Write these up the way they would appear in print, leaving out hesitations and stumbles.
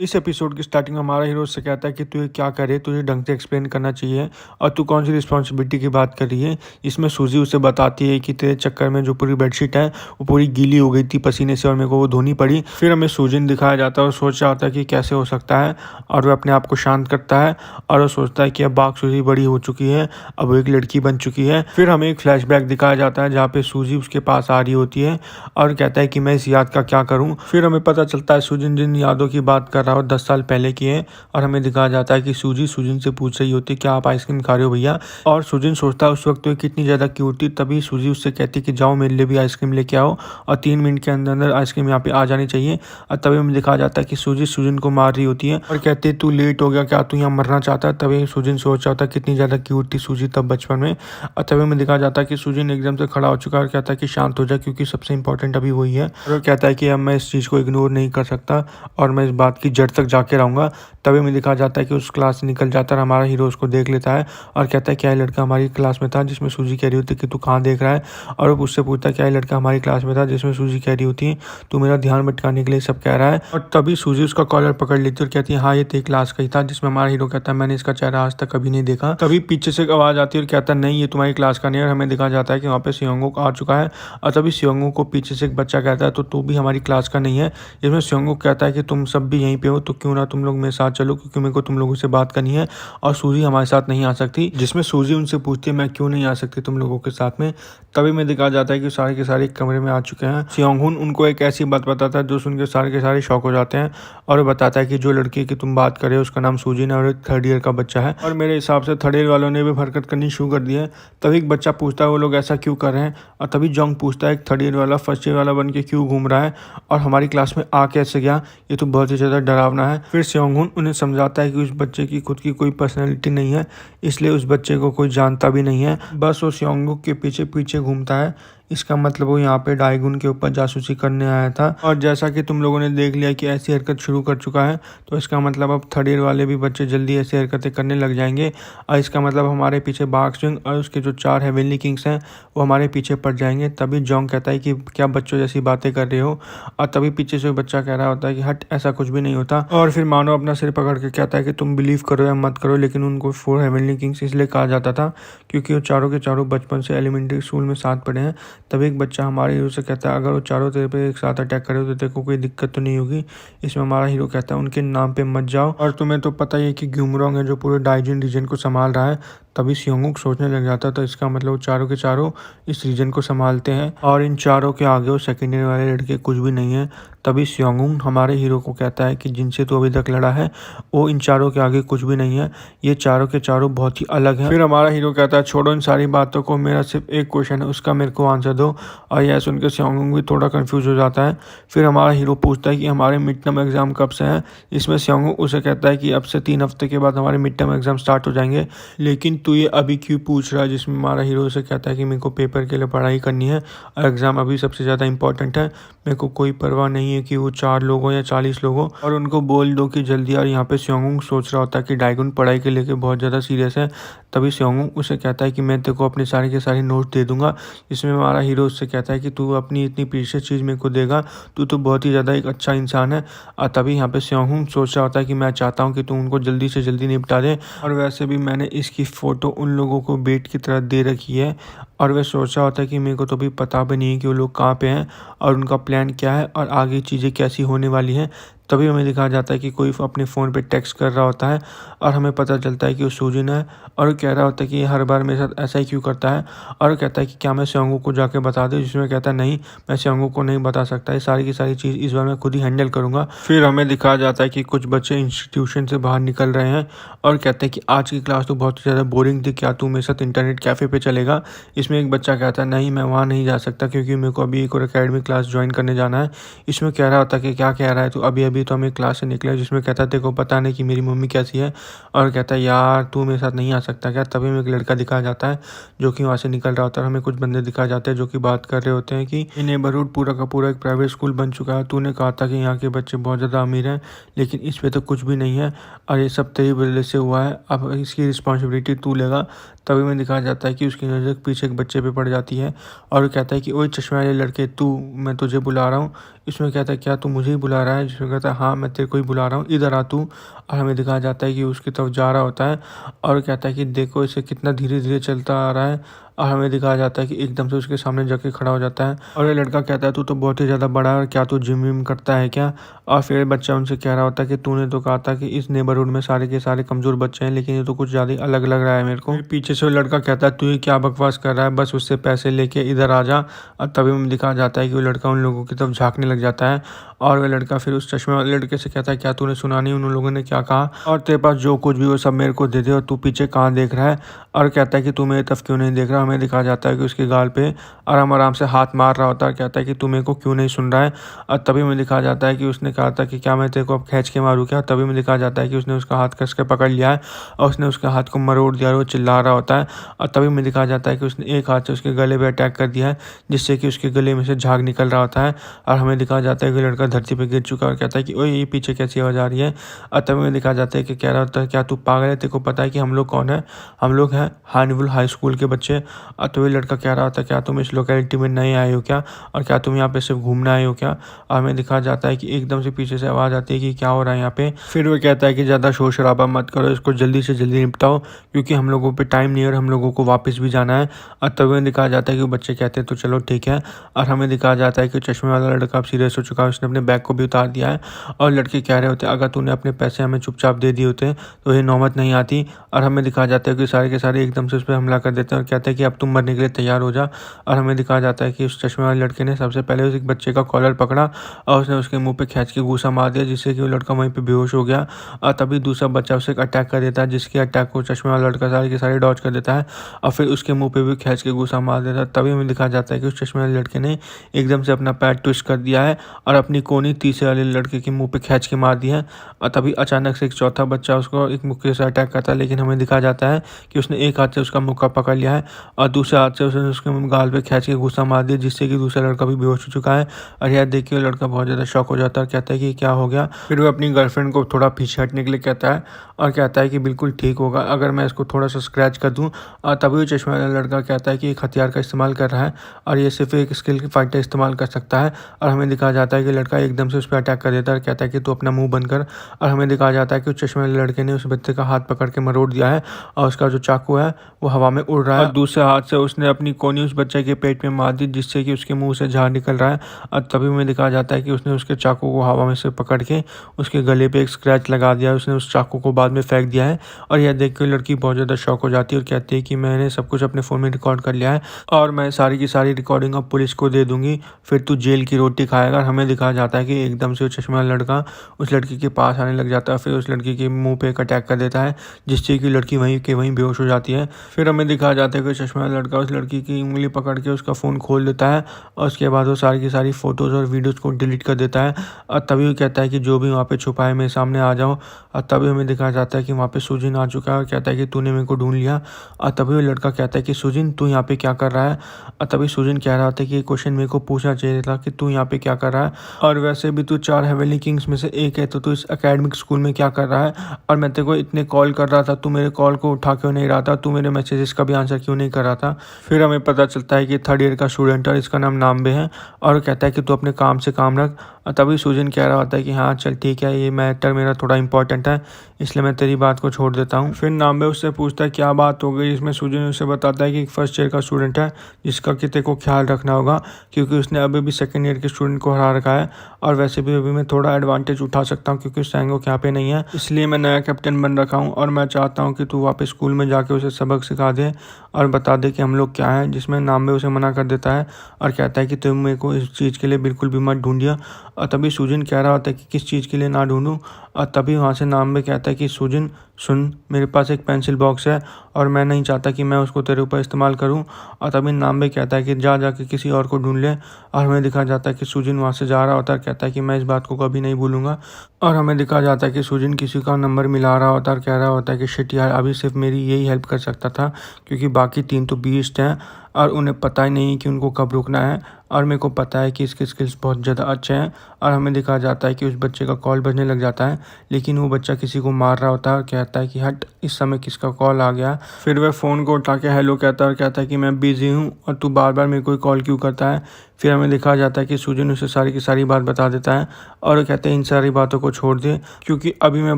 इस एपिसोड की स्टार्टिंग में हमारा हीरो उससे कहता है कि तू ये क्या करे, तुझे ढंग से एक्सप्लेन करना चाहिए और तू कौन सी रिस्पॉन्सिबिलिटी की बात कर रही है। इसमें सूजी उसे बताती है कि तेरे चक्कर में जो पूरी बेडशीट है वो पूरी गीली हो गई थी पसीने से और मेरे को वो धोनी पड़ी। फिर हमें सूजिन दिखाया जाता है और सोच रहा होता है कि कैसे हो सकता है, और वह अपने आप को शांत करता है और वो सोचता है कि अब बाग सूजी बड़ी हो चुकी है, अब वो एक लड़की बन चुकी है। फिर हमें एक फ्लैशबैक दिखाया जाता है जहाँ पे सूजी उसके पास आ रही होती है और कहता है कि मैं इस याद का क्या करूँ। फिर हमें पता चलता है सूजिन जिन यादों की बात कर रहा हो 10 साल पहले की है, और हमें दिखाया जाता है कि सूजी सूजिन से पूछ रही होती है क्या आप आइसक्रीम खा रहे हो भैया, और सूजिन सोचता है उस वक्त तो कितनी ज़्यादा क्यूट थी। तभी सूजी उससे कहती है कि जाओ मेरे लिए भी आइसक्रीम लेके आओ और 3 मिनट के अंदर अंदर आइसक्रीम यहाँ पे आ जानी चाहिए। और तभी हमें दिखाया जाता है कि सूजी सूजिन को मार रही होती है और कहती है तू लेट हो गया क्या, तू यहाँ मरना चाहता है। तभी सूजिन सोच रहा होता है कितनी ज़्यादा क्यूट थी सूजी तब बचपन में। और तभी हमें दिखाया जाता है कि सूजिन एकदम से खड़ा हो चुका है और कहता है कि शांत हो जाए क्योंकि सबसे इंपॉर्टेंट अभी वही है। और वो कहता है कि अब मैं इस चीज़ को इग्नोर नहीं कर सकता और मैं इस बात की जड़ तक जाके रहूँगा। तभी हमें दिखाया जाता है कि उस क्लास से निकल जाता है और हमारा हीरो उसको देख लेता है और कहता है क्या ये लड़का हमारी क्लास में था, जिसमें सूजी कह रही होती है कि तू कहाँ देख रहा है। और वो उससे पूछता है क्या ये लड़का हमारी क्लास में था, जिसमें सूजी कह रही होती है तू मेरा ध्यान भटकाने के लिए सब कह रहा है। और तभी सूजी उसका कॉलर पकड़ लेती है और कहती है हाँ ये तेरी क्लास का ही था, जिसमें हमारा हीरो कहता है मैंने इसका चेहरा आज तक कभी नहीं देखा। तभी पीछे से एक आवाज़ आती है और कहता है नहीं ये तुम्हारी क्लास का नहीं है। और हमें दिखाया जाता है कि वहाँ पे सियोंगो आ चुका है और तभी सियोंगो को पीछे से एक बच्चा कहता है तो तू भी हमारी क्लास का नहीं है। इसमें सियोंगो कहता है कि तुम सब भी यहीं पे हो तो क्यों ना तुम लोग मेरे साथ चलो, क्योंकि मेरे को तुम लोगों से बात करनी है और सूजी हमारे साथ नहीं आ सकती। जिसमें सूजी उनसे पूछती है मैं क्यों नहीं आ सकती तुम लोगों के साथ में। तभी मैं दिखाया जाता है कि सारे के सारे एक कमरे में आ चुके हैं। सियोंगहुन उनको एक ऐसी बात बताता है जो सुन के सारे शौक हो जाते हैं और वो बताता है कि जो लड़की की तुम बात कर रहे हो उसका नाम सूजिन है और एक 3rd ईयर का बच्चा है, और मेरे हिसाब से 3rd ईयर वालों ने भी हरकत करनी शुरू कर दी है। तभी एक बच्चा पूछता है वो लोग ऐसा क्यों कर रहे हैं, और तभी जोंग पूछता है एक 3rd ईयर वाला 1st ईयर वाला बन के क्यों घूम रहा है और हमारी क्लास में आ कैसे गया, ये तो बहुत ही ज़्यादा डरावना है। फिर सियोंगहुन उन्हें समझाता है कि उस बच्चे की खुद की कोई पर्सनैलिटी नहीं है, इसलिए उस बच्चे को कोई जानता भी नहीं है, बस वो सियोंगो के पीछे पीछे घूमता है। इसका मतलब वो यहाँ पे डाइगुन के ऊपर जासूसी करने आया था। और जैसा कि तुम लोगों ने देख लिया कि ऐसी हरकत शुरू कर चुका है, तो इसका मतलब अब 3rd ईयर वाले भी बच्चे जल्दी ऐसी हरकतें करने लग जाएंगे और इसका मतलब हमारे पीछे बाग स्विंग और उसके जो 4 हेवनली किंग्स हैं वो हमारे पीछे पड़ जाएंगे। तभी जोंग कहता है कि क्या बच्चों जैसी बातें कर रहे हो, और तभी पीछे से बच्चा कह रहा होता है कि हट ऐसा कुछ भी नहीं होता। और फिर मानो अपना सिर पकड़ के कहता है कि तुम बिलीव करो या मत करो, लेकिन उनको 4 हेवनली किंग्स इसलिए कहा जाता था क्योंकि वो चारों के चारों बचपन से एलिमेंट्री स्कूल में साथ पढ़े हैं। तभी एक बच्चा हमारे हीरो से कहता है अगर वो चारों तेरे पे एक साथ अटैक करे तो तेरे को कोई दिक्कत तो नहीं होगी। इसमें हमारा हीरो कहता है उनके नाम पे मत जाओ, और तुम्हें तो पता ही है कि ग्यूमरोंग है जो पूरे डाइजिन रीजन को संभाल रहा है। तभी सियोंगुक सोचने लग जाता है तो इसका मतलब वो चारों के चारों इस रीजन को संभालते हैं और इन चारों के आगे वो 2nd ईयर वाले लड़के कुछ भी नहीं है। तभी सियोंगुक हमारे हीरो को कहता है कि जिनसे तो अभी तक लड़ा है वो इन चारों के आगे कुछ भी नहीं है, ये चारों के चारों बहुत ही अलग हैं। फिर हमारा हीरो कहता है छोड़ो इन सारी बातों को, मेरा सिर्फ एक क्वेश्चन है उसका मेरे को आंसर दो। और यह सुनकर सियोंगुक भी थोड़ा कंफ्यूज हो जाता है। फिर हमारा हीरो पूछता है कि हमारे मिड टर्म एग्जाम कब से हैं। इसमें सियोंगुक उसे कहता है कि अब से 3 हफ्ते के बाद हमारे मिड टर्म एग्जाम स्टार्ट हो जाएंगे, लेकिन तू ये अभी क्यों पूछ रहा है। जिसमें हमारा हीरो से कहता है कि मेरे को पेपर के लिए पढ़ाई करनी है और एग्ज़ाम अभी सबसे ज़्यादा इंपॉर्टेंट है, मेरे को कोई परवाह नहीं है कि वो 4 लोग हों या 40 लोग हों, और उनको बोल दो कि जल्दी। और यहाँ पे सियोंगुक सोच रहा होता है कि डाइगुन पढ़ाई के लेके बहुत ज़्यादा सीरियस है। तभी सियोंगुक उसे कहता है कि मैं तेरे को अपने सारे के सारे नोट दे दूंगा। इसमें हमारा हीरो उससे कहता है कि तू अपनी इतनी प्रीशियस चीज़ मेरे को देगा, तू तो बहुत ही ज़्यादा एक अच्छा इंसान है। और तभी यहाँ पे सियोंगुक सोच रहा होता है कि मैं चाहता हूँ कि तू उनको जल्दी से जल्दी निपटा दे, और वैसे भी मैंने इसकी फ़ोटो उन लोगों को बेट की तरह दे रखी है, और वह सोच रहा होता है कि मेरे को तो भी पता भी नहीं है कि वो लोग कहाँ पे हैं और उनका प्लान क्या है और आगे चीज़ें कैसी होने वाली हैं। तभी हमें दिखाया जाता है कि कोई अपने फ़ोन पे टेक्स्ट कर रहा होता है और हमें पता चलता है कि वो सूजिन है, और वो कह रहा होता है कि हर बार मेरे साथ ऐसा ही क्यों करता है, और वो कहता है कि क्या मैं सियोंगुक को जाके बता दूं। जिसमें कहता है नहीं मैं सियोंगुक को नहीं बता सकता, ये सारी की सारी चीज़ इस बार मैं खुद ही हैंडल करूँगा। फिर हमें दिखाया जाता है कि कुछ बच्चे इंस्टीट्यूशन से बाहर निकल रहे हैं और कहते हैं कि आज की क्लास तो बहुत ज़्यादा बोरिंग थी, क्या तू मेरे साथ इंटरनेट कैफ़े पे चलेगा। इसमें एक बच्चा कहता है नहीं मैं वहाँ नहीं जा सकता क्योंकि मेरे को अभी एक और अकेडमी क्लास ज्वाइन करने जाना है। इसमें कह रहा होता है कि क्या कह रहा है, तो अभी अभी तो हमें क्लास से निकला। जिसमें कहता है तेरे को पता नहीं कि मेरी मम्मी कैसी है, और कहता है यार तू मेरे साथ नहीं आ सकता क्या। तभी में एक लड़का दिखाया जाता है जो कि वहाँ से निकल रहा होता है। हमें कुछ बंदे दिखाए जाते हैं जो कि बात कर रहे होते हैं कि ये नेबरहुड पूरा का पूरा एक प्राइवेट स्कूल बन चुका है, तूने कहा था कि यहाँ के बच्चे बहुत ज़्यादा अमीर हैं लेकिन इस पर तो कुछ भी नहीं है और ये सब तेरी वजह से हुआ है, अब इसकी रिस्पॉन्सिबिलिटी तू लेगा। तभी में दिखाया जाता है कि उसकी नज़र पीछे एक बच्चे पे पड़ जाती है और वो कहता है कि ओए चश्मे वाले लड़के, तू, मैं तुझे बुला रहा हूँ। इसमें कहता है क्या तू मुझे ही बुला रहा है? जिसमें कहता है हाँ मैं तेरे को ही बुला रहा हूँ, इधर आ तू। और हमें दिखाया जाता है कि उसकी तरफ जा रहा होता है और कहता है कि देखो इसे कितना धीरे धीरे चलता आ रहा है। और हमें दिखाया जाता है कि एकदम से उसके सामने जाके खड़ा हो जाता है और ये लड़का कहता है तू तो बहुत ही ज़्यादा बड़ा है और क्या तू जिम विम करता है क्या? और फिर बच्चा उनसे कह रहा होता है कि तूने तो कहा था कि इस नेबरहुड में सारे के सारे कमज़ोर बच्चे हैं, लेकिन ये तो कुछ ज़्यादा ही अलग लग रहा है मेरे को। फिर पीछे से वो लड़का कहता है तू ये क्या बकवास कर रहा है, बस उससे पैसे लेके इधर आ जा। और तभी हमें दिखाया जाता है कि वो लड़का उन लोगों की तरफ झाँकने लग जाता है और वह लड़का फिर उस चश्मे वाले लड़के से कहता है क्या तूने सुना नहीं उन लोगों ने क्या कहा, और तेरे पास जो कुछ भी वो सब मेरे को दे दे और तू पीछे कहाँ देख रहा है? और कहता है कि तू मेरी तरफ क्यों नहीं देख रहा? हमें दिखाया जाता है कि उसके गाल पे आराम आराम से हाथ मार रहा होता है और कहता है कि तू मेरे को क्यों नहीं सुन रहा है? और तभी हमें दिखाया जाता है कि उसने कहा था कि क्या मैं तेरे को अब खींच के मारूं क्या? तभी हमें दिखाया जाता है कि उसने उसका हाथ कस के पकड़ लिया है और उसने उसके हाथ को मरोड़ दिया और वो चिल्ला रहा होता है। और तभी हमें दिखाया जाता है कि उसने एक हाथ से उसके गले पे अटैक कर दिया है, जिससे कि उसके गले में से झाग निकल रहा होता है। और हमें दिखाया जाता है कि लड़का धरती पर गिर चुका है और कहता है कि ओए ये पीछे कैसी आवाज़ आ रही है? और तभी हमें दिखाया जाता है कि कह रहा होता है क्या तू पागल है, तेरे को पता है कि हम लोग कौन है? हम लोग हैं हार्नवुल हाई स्कूल के बच्चे। और तभी लड़का कह रहा था क्या तुम इस लोकेलिटी में नए आए हो क्या, और क्या तुम यहाँ पे सिर्फ घूमने आए हो क्या? और हमें दिखाया जाता है कि एकदम से पीछे से आवाज़ आती है कि क्या हो रहा है यहाँ पे। फिर वो कहता है कि ज़्यादा शोर शराबा मत करो, इसको जल्दी से जल्दी निपटाओ क्योंकि हम लोगों पे टाइम नहीं है और हम लोगों को वापस भी जाना है। और तभी हमें दिखाया जाता है कि वो बच्चे कहते हैं तो चलो ठीक है। और हमें दिखाया जाता है कि चश्मे वाला लड़का अब सीरियस हो चुका है, उसने अपने बैग को भी उतार दिया है और लड़के कह रहे होते अगर तूने अपने पैसे हमें चुपचाप दे दिए होते तो ये नौबत नहीं आती। और हमें दिखाया जाता है कि सारे के सारे एकदम से उस पर हमला कर देते हैं और कहते हैं कि अब तुम मरने के लिए तैयार हो जा। और हमें दिखाया जाता है कि उस चश्मे वाले लड़के ने सबसे पहले उस एक बच्चे का कॉलर पकड़ा और उसने उसके मुंह पे खींच के घूसा मार दिया, जिससे कि वो लड़का वहीं पे बेहोश हो गया। और तभी दूसरा बच्चा उसे अटैक कर देता है, जिसके अटैक को चश्मे वाला लड़का सारे के सारे डॉज कर देता है और फिर उसके मुंह पे भी खींच के घूसा मार देता है। तभी हमें दिखाया जाता है कि उस चश्मे वाले लड़के ने एकदम से अपना पैर ट्विस्ट कर दिया है और अपनी कोनी तीसरे वाले लड़के के मुंह पे खींच के मार दिया है। और तभी अचानक से एक चौथा बच्चा उसको एक मुक्के से अटैक करता है, लेकिन हमें दिखाया जाता है कि उसने एक हाथ से उसका मुक्का पकड़ लिया है और दूसरे हाथ से उसने उसके गाल पे खींच के घुसा मार दिया, जिससे कि दूसरा लड़का भी बेहोश हो चुका है। और यह देख के लड़का बहुत ज़्यादा शॉक हो जाता है और कहता है कि क्या हो गया। फिर वो अपनी गर्लफ्रेंड को थोड़ा पीछे हटने के लिए कहता है और कहता है कि बिल्कुल ठीक होगा अगर मैं इसको थोड़ा सा स्क्रैच कर दूँ। और तभी वो चश्मे वाला लड़का कहता है कि एक हथियार का इस्तेमाल कर रहा है और ये सिर्फ एक स्किल की फाइटर इस्तेमाल कर सकता है। और हमें दिखाया जाता है कि लड़का एकदम से उस पर अटैक कर देता है और कहता है कि तू अपना मुंह बंद कर। और हमें दिखाया जाता है कि उस चश्मे वाले लड़के ने उस बच्चे का हाथ पकड़ के मरोड़ दिया है और उसका जो चाकू है वो हवा में उड़ रहा है और दूसरे हाथ से उसने अपनी कोनी उस बच्चे के पेट में मार दी, जिससे कि उसके मुंह से झाग निकल रहा है। और तभी हमें दिखाया जाता है कि उसने उसके चाकू को हवा में से पकड़ के उसके गले पे एक स्क्रैच लगा दिया, उसने उस चाकू को बाद में फेंक दिया है। और यह देख कर लड़की बहुत ज़्यादा शॉक हो जाती है और कहती है कि मैंने सब कुछ अपने फ़ोन में रिकॉर्ड कर लिया है और मैं सारी की सारी रिकॉर्डिंग अब पुलिस को दे दूंगी, फिर तू जेल की रोटी खाएगा। और हमें दिखाया जाता है कि एकदम से वो चश्मे वाला लड़का उस लड़की के पास आने लग जाता है, फिर उस लड़की के मुंह पे एक अटैक कर देता है, जिससे कि लड़की वहीं के वहीं बेहोश हो जाती है। फिर हमें दिखाया जाता है कि चश्मे वाला लड़का उस लड़की की उंगली पकड़ के उसका फ़ोन खोल देता है और उसके बाद वो सारी की सारी फ़ोटोज़ और वीडियोज़ को डिलीट कर देता है। और तभी वो कहता है कि जो भी वहाँ पे छुपा है मेरे सामने आ जाओ। और तभी हमें दिखाया जाता है कि वहाँ पे सुजिन आ चुका है और कहता है कि तूने मेरे को ढूंढ लिया। और तभी वो लड़का कहता है कि सुजिन तू यहाँ पे क्या कर रहा है? और तभी सुजिन कह रहा था कि ये क्वेश्चन मेरे को पूछना चाहिए था कि तू यहाँ पे क्या कर रहा है, और वैसे भी तू 4 हेवनली किंग्स में से एक है तो तू इस एकेडमिक स्कूल में क्या कर रहा है? और मैं तेरे को इतने कॉल कर रहा था, तू मेरे कॉल को उठा क्यों नहीं रहा था? तू मेरे मैसेजेस का भी आंसर क्यों नहीं कर रहा था? फिर हमें पता चलता है कि 3rd ईयर का स्टूडेंट है, इसका नाम नाम्बे है और कहता है कि तू अपने काम से काम रख। और तभी सुजिन कह रहा होता है कि हाँ चल ठीक है, ये मैटर मेरा थोड़ा इंपॉर्टेंट है इसलिए मैं तेरी बात को छोड़ देता हूँ। फिर नाम्बे उससे पूछता है क्या बात हो गई, इसमें सुजिन उसे बताता है कि 1st ईयर का स्टूडेंट है जिसका कि तेरे को ख्याल रखना होगा क्योंकि उसने अभी भी 2nd ईयर के स्टूडेंट को हरा रखा है, और वैसे भी अभी मैं थोड़ा एडवांटेज उठा सकता हूँ क्योंकि सैंगोक यहाँ पे नहीं है, इसलिए मैं नया कैप्टन बन रखा हूँ और मैं चाहता हूँ कि तू वापस स्कूल में जाके उसे सबक सिखा दे और बता दे कि हम लोग क्या हैं। जिसमें नाम्बे उसे मना कर देता है और कहता है कि तुम मेरे को इस चीज़ के लिए बिल्कुल भी मत ढूंढिए। और तभी सुजिन कह रहा होता है कि किस चीज़ के लिए ना ढूंढूं। और तभी वहाँ से नाम्बे कहता है कि सुजिन सुन, मेरे पास एक पेंसिल बॉक्स है और मैं नहीं चाहता कि मैं उसको तेरे ऊपर इस्तेमाल करूं। और तभी नाम्बे कहता है कि जा जाके किसी और को ढूंढ ले। और हमें दिखा जाता है कि सुजिन वहाँ से जा रहा होता है, कहता है कि मैं इस बात को कभी नहीं भूलूंगा। और हमें दिखा जाता है कि सुजिन किसी का नंबर मिला रहा होता है और कह रहा होता है कि शिट यार, अभी सिर्फ मेरी यही हेल्प कर सकता था क्योंकि बाकी 3 तो बीस्ट हैं। और उन्हें पता ही नहीं कि उनको कब रुकना है। और मेरे को पता है कि इसके स्किल्स बहुत ज़्यादा अच्छे हैं। और हमें दिखाया जाता है कि उस बच्चे का कॉल बजने लग जाता है, लेकिन वो बच्चा किसी को मार रहा होता है और कहता है कि हट, इस समय किसका कॉल आ गया। फिर वह फ़ोन को उठा के हेलो कहता है और कहता है कि मैं बिज़ी हूँ और तू बार बार मेरे को कॉल क्यों करता है। फिर हमें दिखाया जाता है कि सुजन उसे सारी की सारी बात बता देता है और वो कहते हैं इन सारी बातों को छोड़ दे, क्योंकि अभी मैं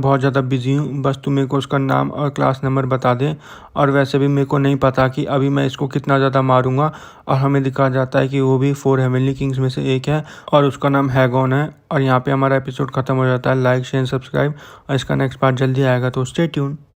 बहुत ज़्यादा बिज़ी हूँ, बस तू मेरे को उसका नाम और क्लास नंबर बता दे। और वैसे भी मेरे को नहीं पता कि अभी मैं इसको कितना ज़्यादा मारूंगा। और हमें दिखाया जाता है कि वो भी 4 हेवनली किंग्स में से एक है और उसका नाम हैगॉन है। और यहाँ पे हमारा एपिसोड खत्म हो जाता है। लाइक शेयर सब्सक्राइब, और इसका नेक्स्ट पार्ट जल्दी आएगा, तो स्टे ट्यून।